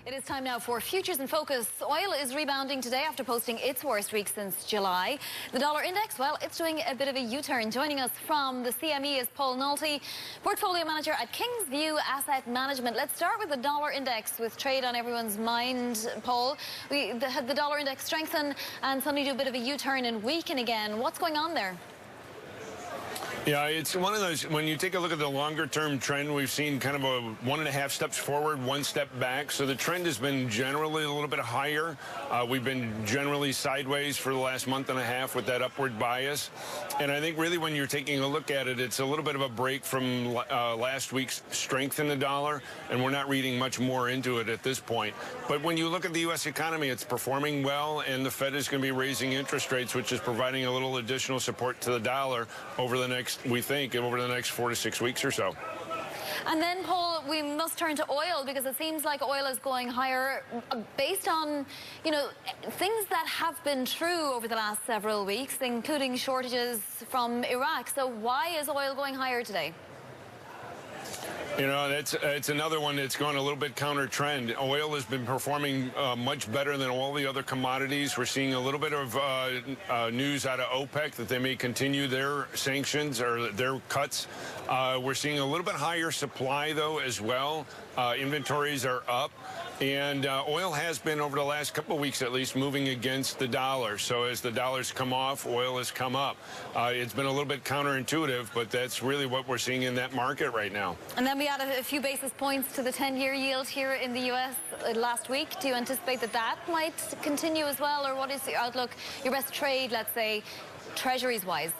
It is time now for Futures in Focus. Oil is rebounding today after posting its worst week since July. The dollar index, well, it's doing a bit of a U-turn. Joining us from the CME is Paul Nolte, portfolio manager at Kingsview Asset Management. Let's start with the dollar index, with trade on everyone's mind. Paul, we had the dollar index strengthen and suddenly do a bit of a U-turn and weaken again. What's going on there? Yeah, it's one of those, when you take a look at the longer-term trend, we've seen kind of a 1.5 steps forward, 1 step back. So the trend has been generally a little bit higher. We've been generally sideways for the last month and a half with that upward bias. And I think really when you're taking a look at it, it's a little bit of a break from last week's strength in the dollar, and we're not reading much more into it at this point. But when you look at the U.S. economy, it's performing well, and the Fed is going to be raising interest rates, which is providing a little additional support to the dollar over the next, we think, over the next 4 to 6 weeks or so. And then, Paul, we must turn to oil, because it seems like oil is going higher based on, things that have been true over the last several weeks, including shortages from Iraq. So why is oil going higher today? It's another one that's gone a little bit counter trend. Oil has been performing much better than all the other commodities. We're seeing a little bit of news out of OPEC that they may continue their sanctions or their cuts. We're seeing a little bit higher supply, though, as well. Inventories are up. And oil has been, over the last couple of weeks at least, moving against the dollar. So as the dollar's come off, oil has come up. It's been a little bit counterintuitive, but that's really what we're seeing in that market right now. And then we added a few basis points to the 10-year yield here in the U.S. Last week. Do you anticipate that that might continue as well? Or what is the outlook, your best trade, let's say, treasuries-wise?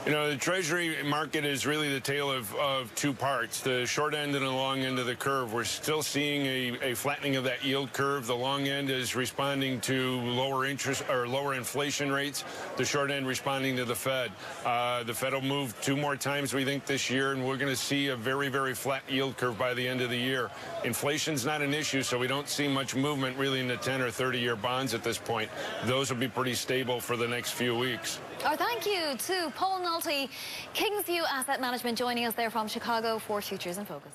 The Treasury market is really the tale of two parts, the short end and the long end of the curve. We're still seeing a flattening of that yield curve. The long end is responding to lower interest or lower inflation rates. The short end responding to the Fed. The Fed will move 2 more times, we think, this year, and we're going to see a very, very flat yield curve by the end of the year. Inflation's not an issue, so we don't see much movement really in the 10 or 30-year bonds at this point. Those will be pretty stable for the next few weeks. Thank you to Paul Nolte, Kingsview Asset Management, joining us there from Chicago for Futures in Focus.